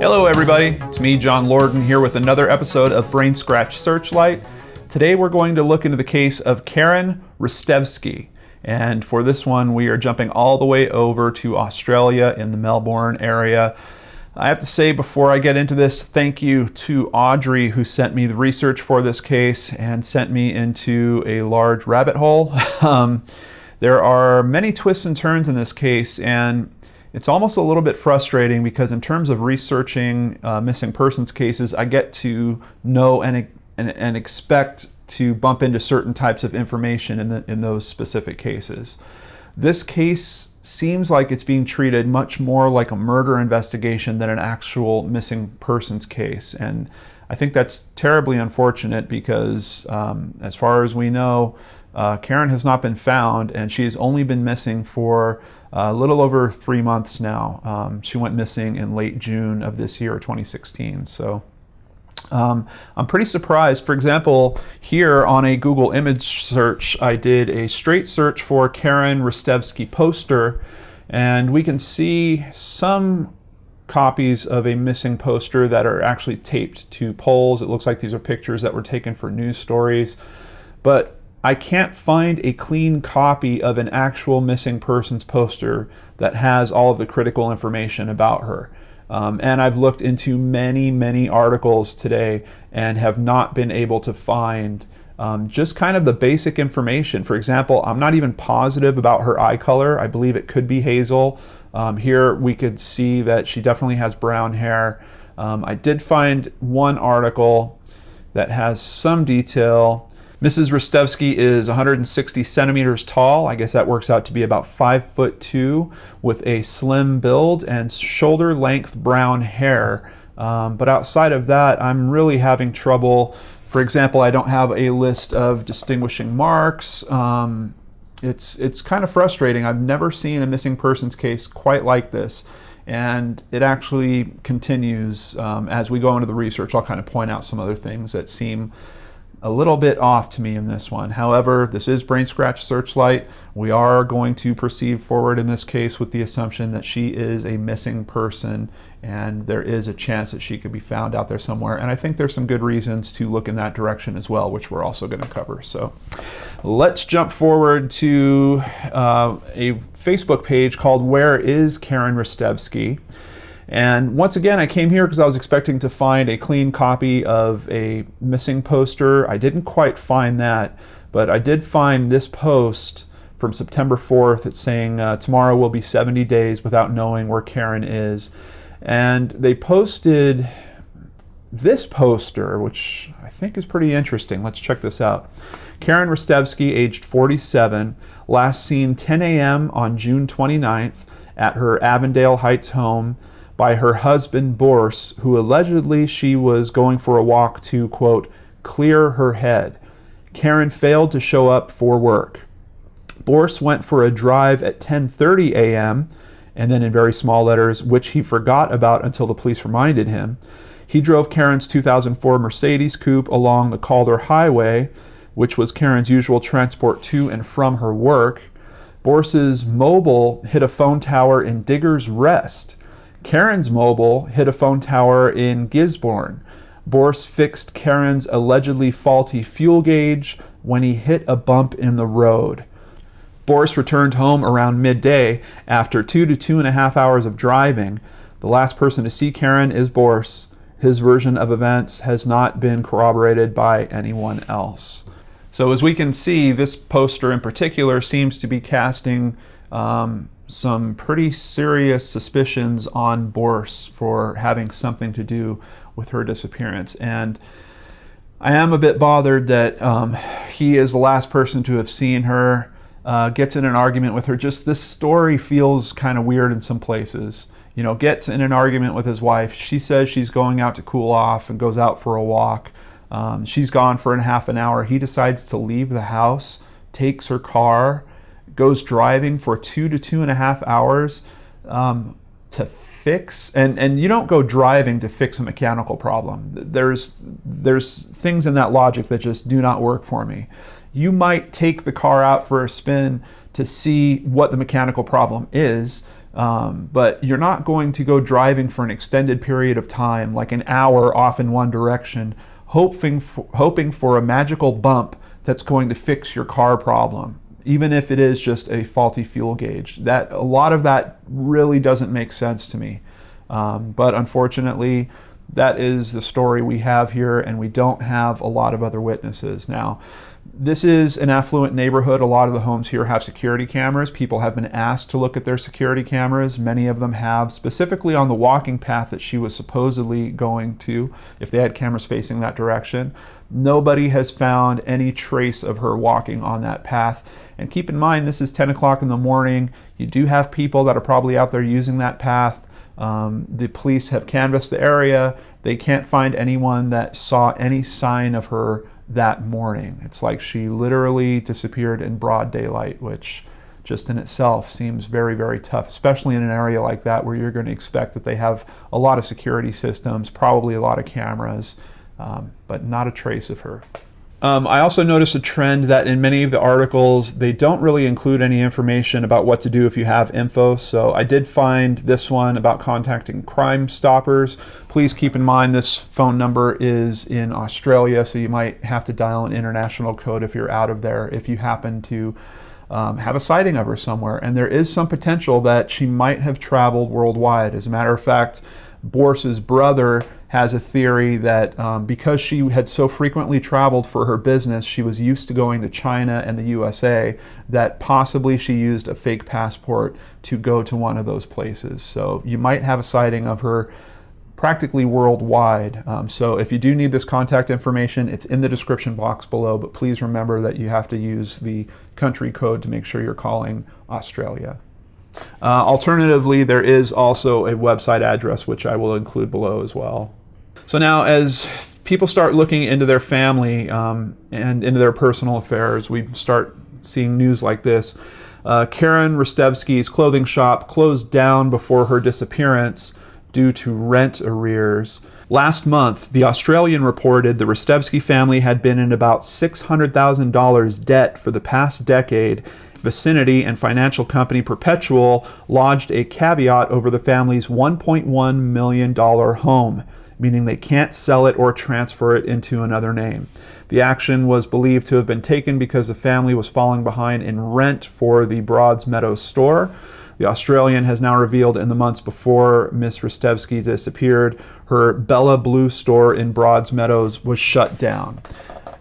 Hello everybody, it's me, John Lorden, here with another episode of BrainScratch Searchlight. Today we're going to look into the case of Karen Ristevski. And for this one, we are jumping all the way over to Australia in the Melbourne area. I have to say before I get into this, thank you to Audrey who sent me the research for this case and sent me into a large rabbit hole. There are many twists and turns in this case, and it's almost a little bit frustrating because in terms of researching missing persons cases, I get to know and expect to bump into certain types of information in those specific cases. This case seems like it's being treated much more like a murder investigation than an actual missing persons case. And I think that's terribly unfortunate because as far as we know, Karen has not been found, and she has only been missing for a little over 3 months now. She went missing in late June of this year, 2016. So I'm pretty surprised. For example, here on a Google image search, I did a straight search for Karen Ristevski poster, and we can see some copies of a missing poster that are actually taped to poles. It looks like these are pictures that were taken for news stories, but I can't find a clean copy of an actual missing persons poster that has all of the critical information about her. And I've looked into many articles today and have not been able to find just kind of the basic information. For example, I'm not even positive about her eye color. I believe it could be hazel. Here we could see that she definitely has brown hair. I did find one article that has some detail. Mrs. Ristevski is 160 centimeters tall. I guess that works out to be about 5'2", with a slim build and shoulder length brown hair. But outside of that, I'm really having trouble. For example, I don't have a list of distinguishing marks. It's kind of frustrating. I've never seen a missing persons case quite like this. And it actually continues as we go into the research. I'll kind of point out some other things that seem a little bit off to me in this one. However, this is BrainScratch Searchlight. We are going to proceed forward in this case with the assumption that she is a missing person and there is a chance that she could be found out there somewhere. And I think there's some good reasons to look in that direction as well, which we're also going to cover. So let's jump forward to a Facebook page called Where is Karen Ristevski? And once again, I came here because I was expecting to find a clean copy of a missing poster. I didn't quite find that, but I did find this post from September 4th. It's saying, tomorrow will be 70 days without knowing where Karen is. And they posted this poster, which I think is pretty interesting. Let's check this out. Karen Ristevski, aged 47, last seen 10 a.m. on June 29th at her Avondale Heights home by her husband Boris, who allegedly she was going for a walk to, quote, clear her head. Karen failed to show up for work. Boris went for a drive at 10:30 a.m., and then in very small letters, which he forgot about until the police reminded him. He drove Karen's 2004 Mercedes coupe along the Calder Highway, which was Karen's usual transport to and from her work. Boris's mobile hit a phone tower in Digger's Rest. Karen's mobile hit a phone tower in Gisborne. Boris fixed Karen's allegedly faulty fuel gauge when he hit a bump in the road. Boris returned home around midday after 2 to 2.5 hours of driving. The last person to see Karen is Boris. His version of events has not been corroborated by anyone else. So as we can see, this poster in particular seems to be casting some pretty serious suspicions on Boris for having something to do with her disappearance. And I am a bit bothered that he is the last person to have seen her, gets in an argument with her. Just this story feels kind of weird in some places. You know, gets in an argument with his wife. She says she's going out to cool off and goes out for a walk. She's gone for half an hour. He decides to leave the house, takes her car, goes driving for 2 to 2.5 hours to fix, and you don't go driving to fix a mechanical problem. There's things in that logic that just do not work for me. You might take the car out for a spin to see what the mechanical problem is, But you're not going to go driving for an extended period of time, like an hour off in one direction, hoping for a magical bump that's going to fix your car problem, even if it is just a faulty fuel gauge. A lot of that really doesn't make sense to me. But unfortunately, that is the story we have here, and we don't have a lot of other witnesses. Now, this is an affluent neighborhood. A lot of the homes here have security cameras. People have been asked to look at their security cameras. Many of them have, specifically on the walking path that she was supposedly going to, if they had cameras facing that direction. Nobody has found any trace of her walking on that path. And keep in mind, this is 10 o'clock in the morning. You do have people that are probably out there using that path. The police have canvassed the area. They can't find anyone that saw any sign of her that morning. It's like she literally disappeared in broad daylight, which just in itself seems very, very tough, especially in an area like that where you're going to expect that they have a lot of security systems, probably a lot of cameras, but not a trace of her. I also noticed a trend that in many of the articles, they don't really include any information about what to do if you have info. So I did find this one about contacting Crime Stoppers. Please keep in mind this phone number is in Australia, so you might have to dial an international code if you're out of there, if you happen to have a sighting of her somewhere. And there is some potential that she might have traveled worldwide. As a matter of fact, Boris's brother has a theory that because she had so frequently traveled for her business, she was used to going to China and the USA, that possibly she used a fake passport to go to one of those places. So you might have a sighting of her practically worldwide. So if you do need this contact information, it's in the description box below, but please remember that you have to use the country code to make sure you're calling Australia. Alternatively, there is also a website address, which I will include below as well. So now, as people start looking into their family and into their personal affairs, we start seeing news like this. Karen Ristevski's clothing shop closed down before her disappearance due to rent arrears. Last month, The Australian reported the Ristevski family had been in about $600,000 debt for the past decade. Vicinity and financial company Perpetual lodged a caveat over the family's $1.1 million home, meaning they can't sell it or transfer it into another name. The action was believed to have been taken because the family was falling behind in rent for the Broadmeadows store. The Australian has now revealed in the months before Miss Ristevski disappeared, her Bella Blue store in Broadmeadows was shut down.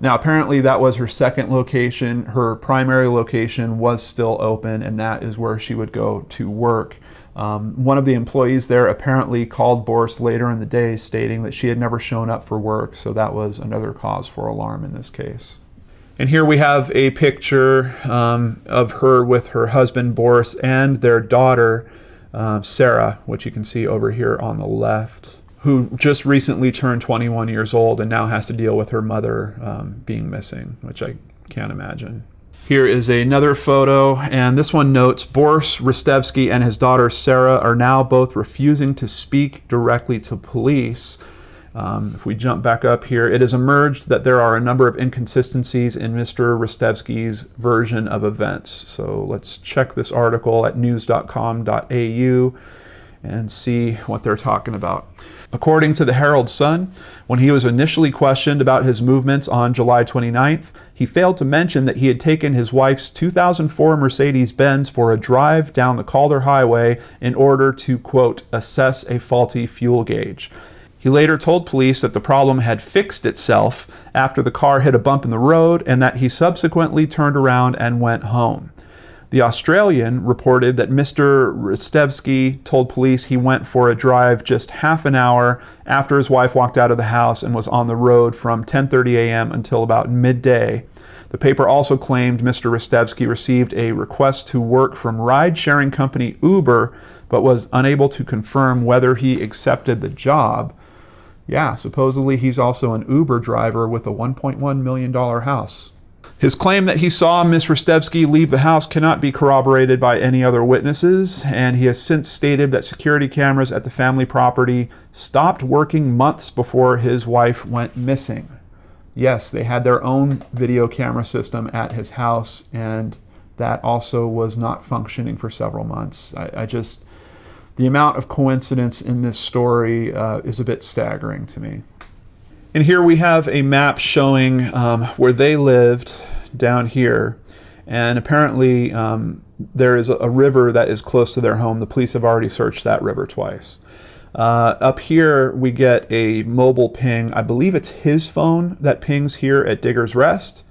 Now, apparently that was her second location. Her primary location was still open, and that is where she would go to work. One of the employees there apparently called Boris later in the day stating that she had never shown up for work, so that was another cause for alarm in this case. And here we have a picture of her with her husband Boris and their daughter Sarah, which you can see over here on the left, who just recently turned 21 years old and now has to deal with her mother being missing, which I can't imagine. Here is another photo, and this one notes Boris Ristevski and his daughter Sarah are now both refusing to speak directly to police. If we jump back up here, it has emerged that there are a number of inconsistencies in Mr. Ristevski's version of events. So let's check this article at news.com.au and see what they're talking about. According to the Herald Sun, when he was initially questioned about his movements on July 29th, he failed to mention that he had taken his wife's 2004 Mercedes-Benz for a drive down the Calder Highway in order to, quote, assess a faulty fuel gauge. He later told police that the problem had fixed itself after the car hit a bump in the road and that he subsequently turned around and went home. The Australian reported that Mr. Ristevski told police he went for a drive just half an hour after his wife walked out of the house and was on the road from 10:30 a.m. until about midday. The paper also claimed Mr. Ristevski received a request to work from ride-sharing company Uber, but was unable to confirm whether he accepted the job. Yeah, supposedly he's also an Uber driver with a $1.1 million house. His claim that he saw Ms. Ristevski leave the house cannot be corroborated by any other witnesses, and he has since stated that security cameras at the family property stopped working months before his wife went missing. Yes, they had their own video camera system at his house, and that also was not functioning for several months. The amount of coincidence in this story is a bit staggering to me. And here we have a map showing where they lived down here. And apparently there is a river that is close to their home. The police have already searched that river twice. Up here we get a mobile ping. I believe it's his phone that pings here at Digger's Rest.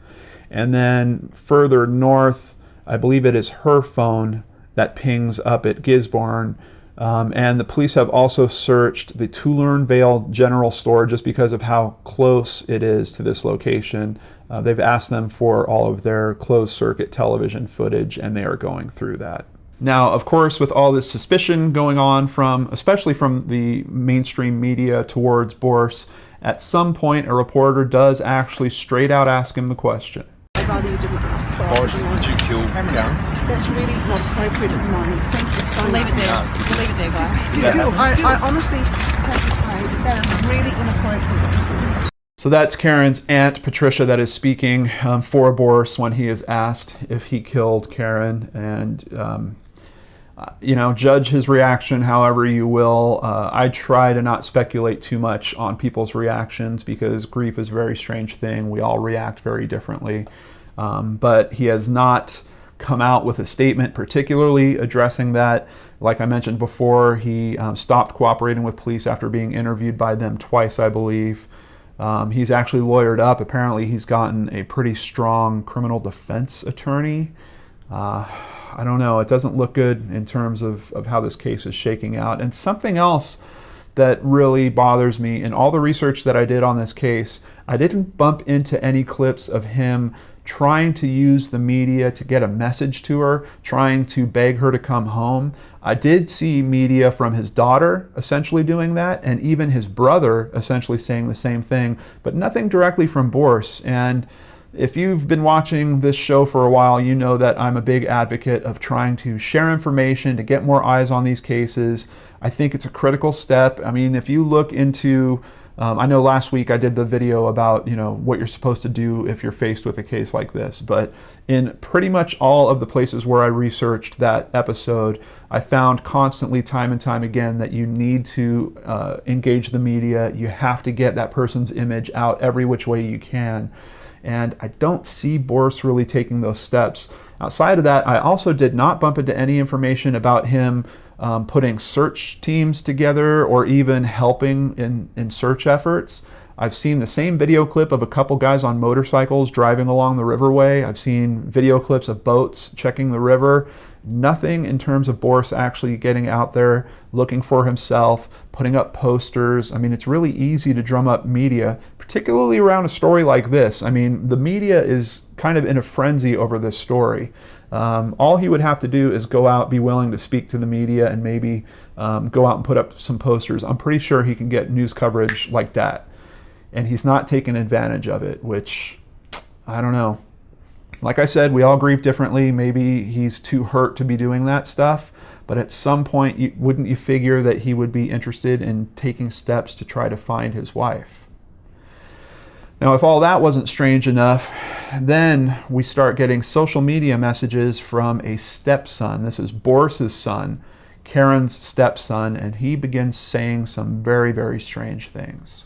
And then further north, I believe it is her phone that pings up at Gisborne. And the police have also searched the Tulane Vale General Store just because of how close it is to this location. They've asked them for all of their closed circuit television footage, and they are going through that. Now, of course, with all this suspicion going on especially from the mainstream media towards Boris, at some point a reporter does actually straight out ask him the question. I'd rather you didn't ask for Boris, did you kill Karen? That's really not appropriate at the moment. Thank you so much. Leave it there. We'll leave it there, guys. I honestly have to say that is really inappropriate. So that's Karen's aunt, Patricia, that is speaking for Boris when he is asked if he killed Karen. And, judge his reaction however you will. I try to not speculate too much on people's reactions because grief is a very strange thing. We all react very differently. But he has not come out with a statement particularly addressing that. Like I mentioned before, he stopped cooperating with police after being interviewed by them twice, I believe. He's actually lawyered up. Apparently he's gotten a pretty strong criminal defense attorney. I don't know, it doesn't look good in terms of how this case is shaking out. And something else that really bothers me, in all the research that I did on this case, I didn't bump into any clips of him trying to use the media to get a message to her, trying to beg her to come home. I did see media from his daughter essentially doing that, and even his brother essentially saying the same thing, but nothing directly from Boris. And if you've been watching this show for a while, you know that I'm a big advocate of trying to share information to get more eyes on these cases. I think it's a critical step. I mean, if you look into I know last week I did the video about, what you're supposed to do if you're faced with a case like this, but in pretty much all of the places where I researched that episode, I found constantly, time and time again, that you need to engage the media. You have to get that person's image out every which way you can. And I don't see Boris really taking those steps. Outside of that, I also did not bump into any information about him putting search teams together or even helping in search efforts. I've seen the same video clip of a couple guys on motorcycles driving along the riverway. I've seen video clips of boats checking the river. Nothing in terms of Boris actually getting out there, looking for himself, putting up posters. I mean, it's really easy to drum up media, particularly around a story like this. I mean, the media is kind of in a frenzy over this story. All he would have to do is go out, be willing to speak to the media, and maybe go out and put up some posters. I'm pretty sure he can get news coverage like that. And he's not taking advantage of it, which, I don't know. Like I said, we all grieve differently. Maybe he's too hurt to be doing that stuff. But at some point, wouldn't you figure that he would be interested in taking steps to try to find his wife? Now, if all that wasn't strange enough, then we start getting social media messages from a stepson. This is Boris's son, Karen's stepson, and he begins saying some very, very strange things.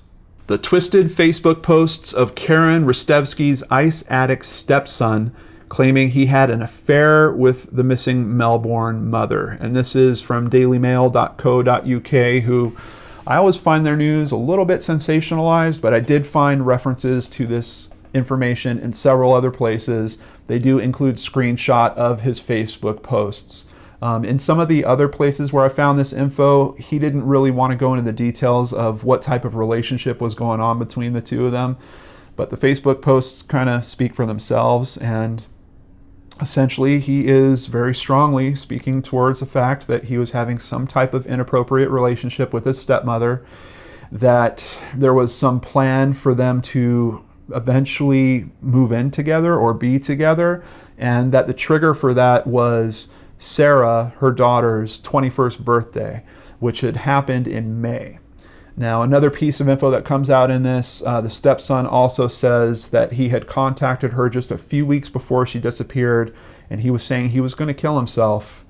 The twisted Facebook posts of Karen Ristevski's ice addict stepson claiming he had an affair with the missing Melbourne mother. And this is from dailymail.co.uk, who I always find their news a little bit sensationalized, but I did find references to this information in several other places. They do include screenshot of his Facebook posts. In some of the other places where I found this info, he didn't really want to go into the details of what type of relationship was going on between the two of them. But the Facebook posts kind of speak for themselves, and essentially he is very strongly speaking towards the fact that he was having some type of inappropriate relationship with his stepmother, that there was some plan for them to eventually move in together or be together, and that the trigger for that was Sarah, her daughter's 21st birthday, which had happened in May. Now, another piece of info that comes out in this, the stepson also says that he had contacted her just a few weeks before she disappeared, and he was saying he was going to kill himself.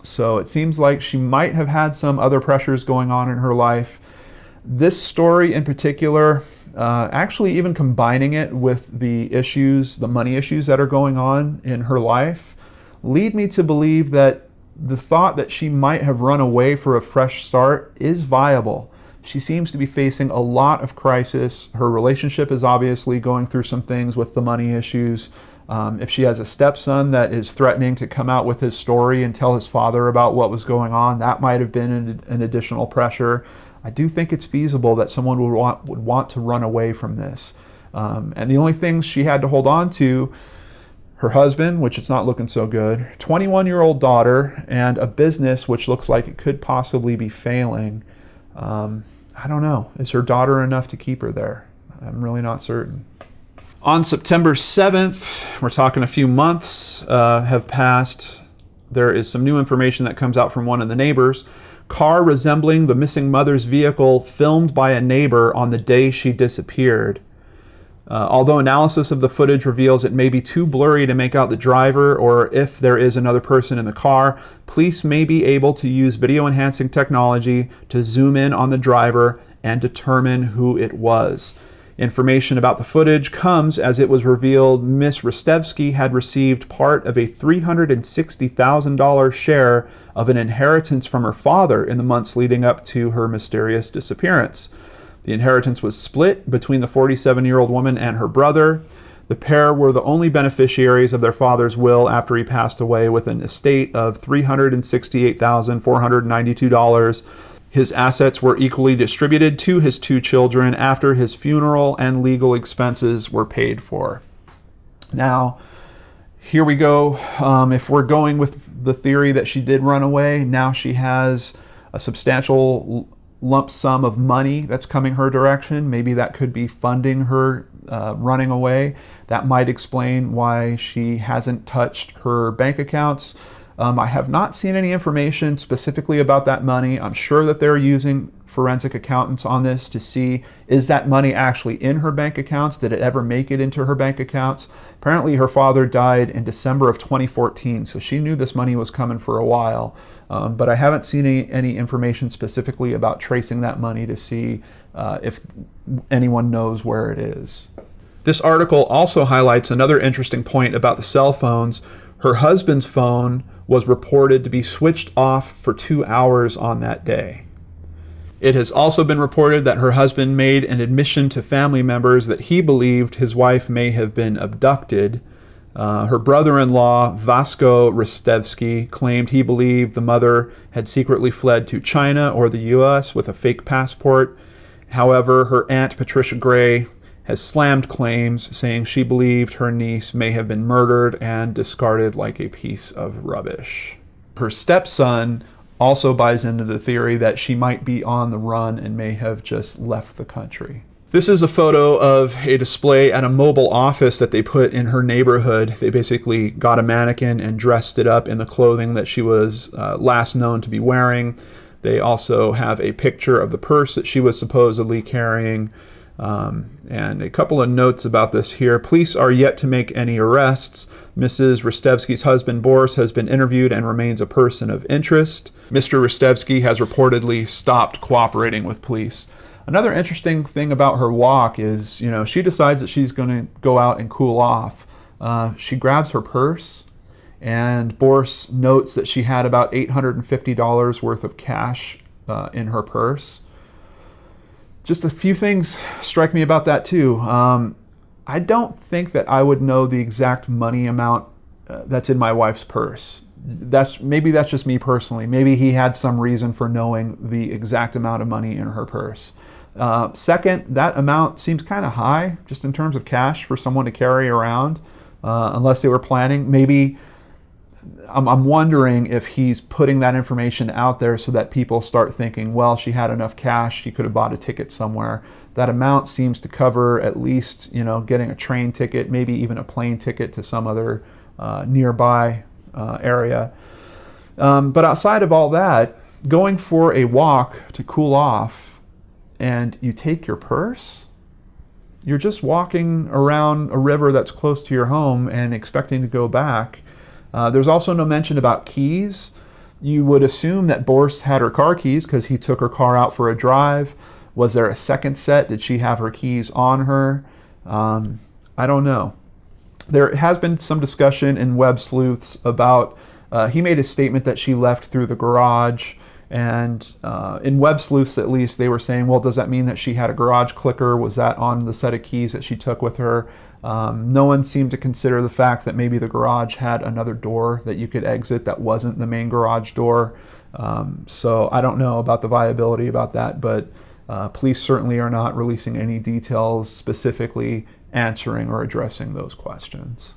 So it seems like she might have had some other pressures going on in her life. This story in particular, actually even combining it with the issues, the money issues that are going on in her life, lead me to believe that the thought that she might have run away for a fresh start is viable. She seems to be facing a lot of crisis. Her relationship is obviously going through some things with the money issues. If she has a stepson that is threatening to come out with his story and tell his father about what was going on, that might have been an additional pressure. I do think it's feasible that someone would want to run away from this. And the only things she had to hold on to, her husband, which it's not looking so good, 21-year-old daughter, and a business which looks like it could possibly be failing. I don't know. Is her daughter enough to keep her there? I'm really not certain. On September 7th, we're talking a few months have passed. There is some new information that comes out from one of the neighbors. Car resembling the missing mother's vehicle filmed by a neighbor on the day she disappeared. Although analysis of the footage reveals it may be too blurry to make out the driver or if there is another person in the car, police may be able to use video enhancing technology to zoom in on the driver and determine who it was. Information about the footage comes as it was revealed Miss Ristevski had received part of a $360,000 share of an inheritance from her father in the months leading up to her mysterious disappearance. The inheritance was split between the 47-year-old woman and her brother. The pair were the only beneficiaries of their father's will after he passed away with an estate of $368,492. His assets were equally distributed to his two children after his funeral and legal expenses were paid for. Now, here we go. If we're going with the theory that she did run away, now she has a substantial lump sum of money that's coming her direction. Maybe that could be funding her running away. That might explain why she hasn't touched her bank accounts. I have not seen any information specifically about that money. I'm sure that they're using forensic accountants on this to see, is that money actually in her bank accounts? Did it ever make it into her bank accounts? Apparently her father died in December of 2014, so she knew this money was coming for a while. But I haven't seen any information specifically about tracing that money to see if anyone knows where it is. This article also highlights another interesting point about the cell phones. Her husband's phone was reported to be switched off for 2 hours on that day. It has also been reported that her husband made an admission to family members that he believed his wife may have been abducted. Her brother-in-law, Vasco Ristevski, claimed he believed the mother had secretly fled to China or the U.S. with a fake passport. However, her aunt, Patricia Gray, has slammed claims, saying she believed her niece may have been murdered and discarded like a piece of rubbish. Her stepson also buys into the theory that she might be on the run and may have just left the country. This is a photo of a display at a mobile office that they put in her neighborhood. They basically got a mannequin and dressed it up in the clothing that she was last known to be wearing. They also have a picture of the purse that she was supposedly carrying. And a couple of notes about this here. Police are yet to make any arrests. Mrs. Ristevski's husband, Boris, has been interviewed and remains a person of interest. Mr. Ristevski has reportedly stopped cooperating with police. Another interesting thing about her walk is, she decides that she's going to go out and cool off. She grabs her purse, and Boris notes that she had about $850 worth of cash in her purse. Just a few things strike me about that too. I don't think that I would know the exact money amount that's in my wife's purse. Maybe that's just me personally. Maybe he had some reason for knowing the exact amount of money in her purse. Second, that amount seems kind of high just in terms of cash for someone to carry around, unless they were planning. Maybe I'm wondering if he's putting that information out there so that people start thinking, well, she had enough cash, she could have bought a ticket somewhere. That amount seems to cover at least, getting a train ticket, maybe even a plane ticket to some other nearby area. But outside of all that, going for a walk to cool off and you take your purse, you're just walking around a river that's close to your home and expecting to go back. There's also no mention about keys. You would assume that Boris had her car keys because he took her car out for a drive. Was there a second set? Did she have her keys on her? I don't know. There has been some discussion in Websleuths about, he made a statement that she left through the garage. And in Websleuths, at least, they were saying, well, does that mean that she had a garage clicker? Was that on the set of keys that she took with her? No one seemed to consider the fact that maybe the garage had another door that you could exit that wasn't the main garage door. So I don't know about the viability about that, but police certainly are not releasing any details specifically answering or addressing those questions.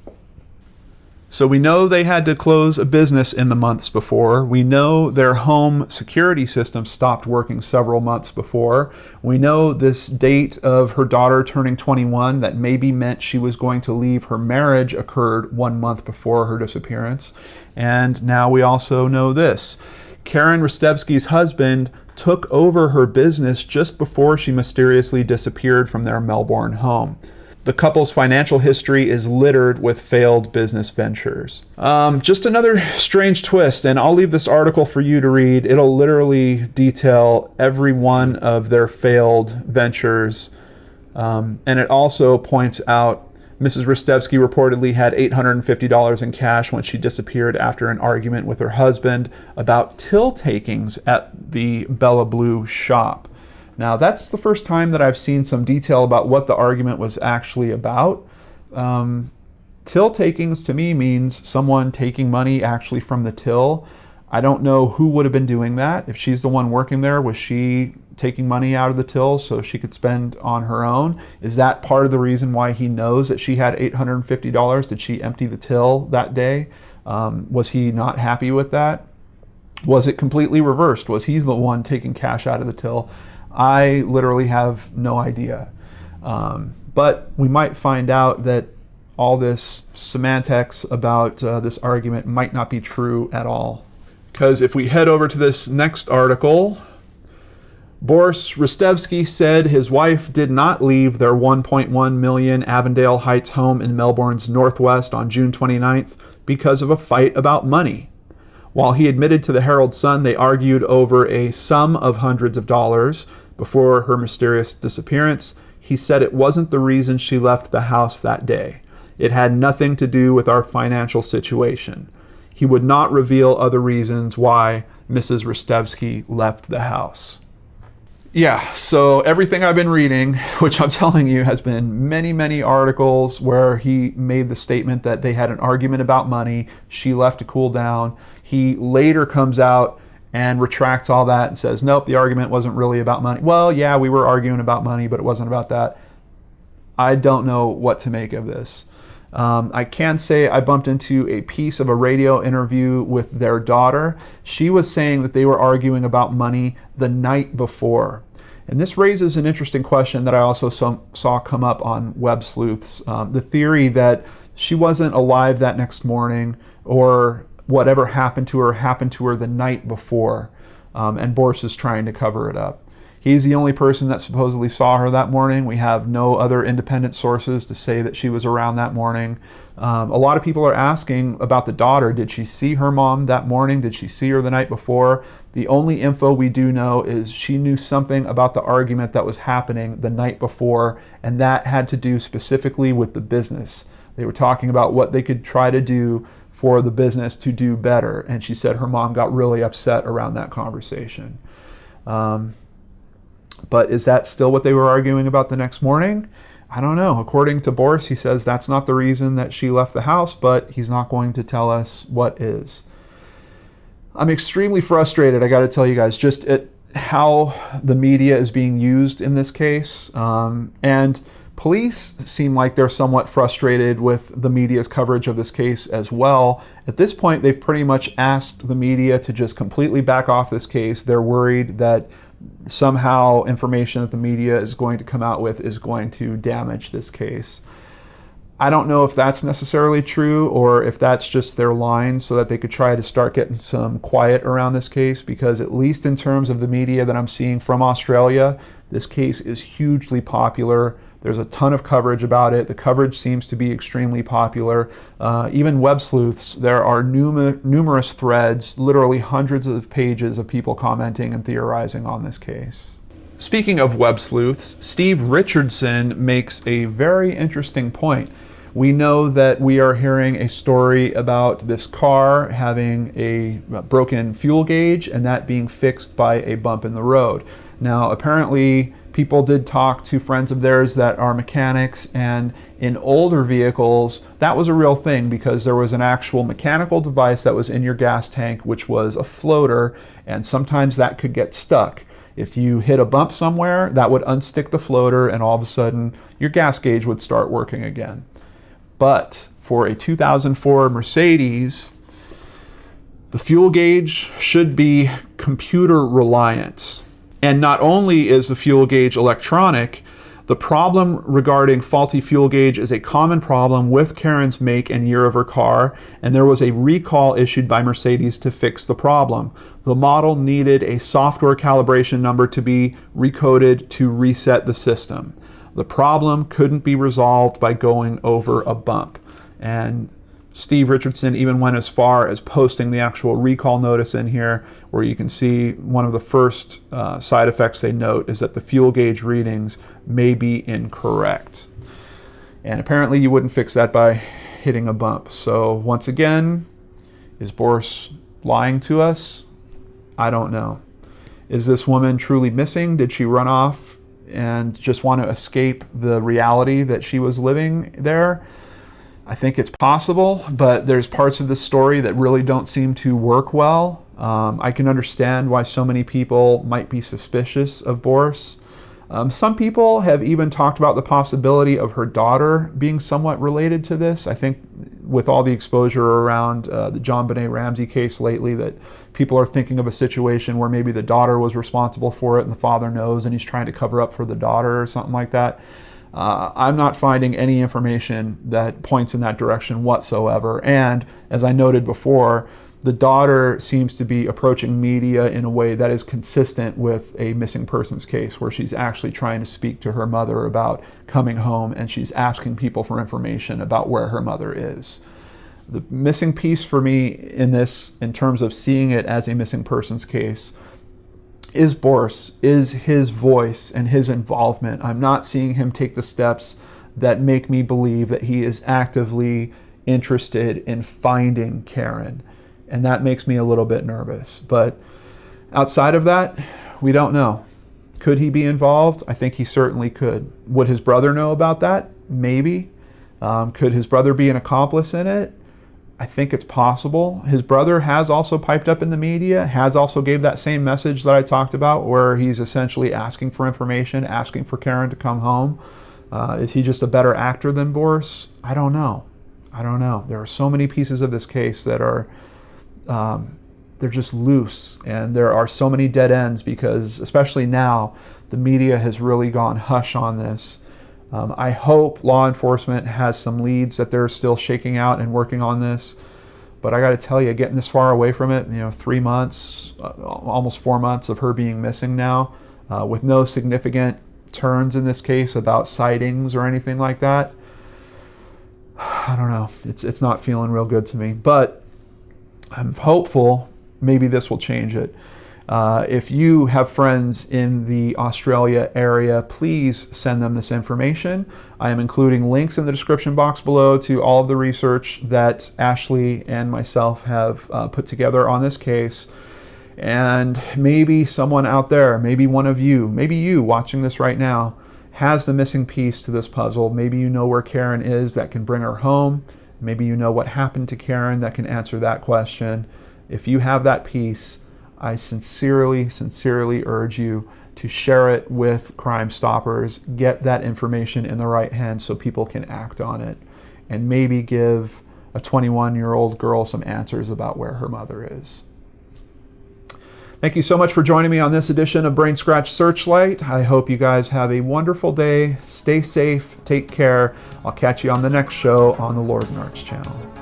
So we know they had to close a business in the months before. We know their home security system stopped working several months before. We know this date of her daughter turning 21 that maybe meant she was going to leave her marriage occurred 1 month before her disappearance. And now we also know this. Karen Ristevski's husband took over her business just before she mysteriously disappeared from their Melbourne home. The couple's financial history is littered with failed business ventures. Just another strange twist, and I'll leave this article for you to read. It'll literally detail every one of their failed ventures. And it also points out Mrs. Ristevski reportedly had $850 in cash when she disappeared after an argument with her husband about till takings at the Bella Blue shop. Now, that's the first time that I've seen some detail about what the argument was actually about. Till takings to me means someone taking money actually from the till. I don't know who would have been doing that. If she's the one working there, was she taking money out of the till so she could spend on her own? Is that part of the reason why he knows that she had $850? Did she empty the till that day? Was he not happy with that? Was it completely reversed? Was he the one taking cash out of the till? I literally have no idea. But we might find out that all this semantics about this argument might not be true at all. Because if we head over to this next article, Boris Ristevski said his wife did not leave their 1.1 million Avondale Heights home in Melbourne's northwest on June 29th because of a fight about money. While he admitted to the Herald Sun they argued over a sum of hundreds of dollars before her mysterious disappearance, he said it wasn't the reason she left the house that day. It had nothing to do with our financial situation. He would not reveal other reasons why Mrs. Ristevski left the house. Yeah, so everything I've been reading, which I'm telling you has been many, many articles where he made the statement that they had an argument about money, she left to cool down. He later comes out and retracts all that and says, nope, the argument wasn't really about money. Well, yeah, we were arguing about money, but it wasn't about that. I don't know what to make of this. I can say I bumped into a piece of a radio interview with their daughter. She was saying that they were arguing about money the night before. And this raises an interesting question that I also saw come up on Websleuths. The theory that she wasn't alive that next morning, or whatever happened to her the night before. And Boris is trying to cover it up. He's the only person that supposedly saw her that morning. We have no other independent sources to say that she was around that morning. A lot of people are asking about the daughter. Did she see her mom that morning? Did she see her the night before? The only info we do know is she knew something about the argument that was happening the night before, and that had to do specifically with the business. They were talking about what they could try to do for the business to do better, and she said her mom got really upset around that conversation. But is that still what they were arguing about the next morning? I don't know. According to Boris, he says that's not the reason that she left the house, but he's not going to tell us what is. I'm extremely frustrated, I got to tell you guys, just at how the media is being used in this case. And police seem like they're somewhat frustrated with the media's coverage of this case as well. At this point, they've pretty much asked the media to just completely back off this case. They're worried that somehow information that the media is going to come out with is going to damage this case. I don't know if that's necessarily true or if that's just their line so that they could try to start getting some quiet around this case, because at least in terms of the media that I'm seeing from Australia, this case is hugely popular. There's a ton of coverage about it. The coverage seems to be extremely popular. Even Websleuths, there are numerous threads, literally hundreds of pages of people commenting and theorizing on this case. Speaking of Websleuths, Steve Richardson makes a very interesting point. We know that we are hearing a story about this car having a broken fuel gauge and that being fixed by a bump in the road. Now, apparently, people did talk to friends of theirs that are mechanics, and in older vehicles, that was a real thing because there was an actual mechanical device that was in your gas tank, which was a floater, and sometimes that could get stuck. If you hit a bump somewhere, that would unstick the floater, and all of a sudden, your gas gauge would start working again. But for a 2004 Mercedes, the fuel gauge should be computer reliant. And not only is the fuel gauge electronic, the problem regarding faulty fuel gauge is a common problem with Karen's make and year of her car, and there was a recall issued by Mercedes to fix the problem. The model needed a software calibration number to be recoded to reset the system. The problem couldn't be resolved by going over a bump. And Steve Richardson even went as far as posting the actual recall notice in here, where you can see one of the first side effects they note is that the fuel gauge readings may be incorrect. And apparently you wouldn't fix that by hitting a bump. So once again, is Boris lying to us? I don't know. Is this woman truly missing? Did she run off and just want to escape the reality that she was living there? I think it's possible, but there's parts of this story that really don't seem to work well. I can understand why so many people might be suspicious of Boris. Some people have even talked about the possibility of her daughter being somewhat related to this. I think with all the exposure around the John Benet Ramsey case lately, that people are thinking of a situation where maybe the daughter was responsible for it and the father knows and he's trying to cover up for the daughter or something like that. I'm not finding any information that points in that direction whatsoever. And as I noted before, the daughter seems to be approaching media in a way that is consistent with a missing persons case, where she's actually trying to speak to her mother about coming home, and she's asking people for information about where her mother is. The missing piece for me in this, in terms of seeing it as a missing persons case, is Boris, is his voice and his involvement. I'm not seeing him take the steps that make me believe that he is actively interested in finding Karen. And that makes me a little bit nervous. But outside of that, we don't know. Could he be involved? I think he certainly could. Would his brother know about that? Maybe. Could his brother be an accomplice in it? I think it's possible. His brother has also piped up in the media, has also gave that same message that I talked about, where he's essentially asking for information, asking for Karen to come home. Is he just a better actor than Boris? I don't know. There are so many pieces of this case that are, they're just loose, and there are so many dead ends because, especially now, the media has really gone hush on this. I hope law enforcement has some leads that they're still shaking out and working on this. But I got to tell you, getting this far away from it, 3 months, almost 4 months of her being missing now, with no significant turns in this case about sightings or anything like that, I don't know. It's not feeling real good to me. But I'm hopeful maybe this will change it. If you have friends in the Australia area, please send them this information. I am including links in the description box below to all of the research that Ashley and myself have put together on this case. And maybe someone out there, maybe one of you, maybe you watching this right now, has the missing piece to this puzzle. Maybe you know where Karen is that can bring her home. Maybe you know what happened to Karen that can answer that question. If you have that piece, I sincerely urge you to share it with Crime Stoppers. Get that information in the right hands so people can act on it, and maybe give a 21-year-old girl some answers about where her mother is. Thank you so much for joining me on this edition of BrainScratch Searchlight. I hope you guys have a wonderful day. Stay safe, take care. I'll catch you on the next show on the Lord and Arts channel.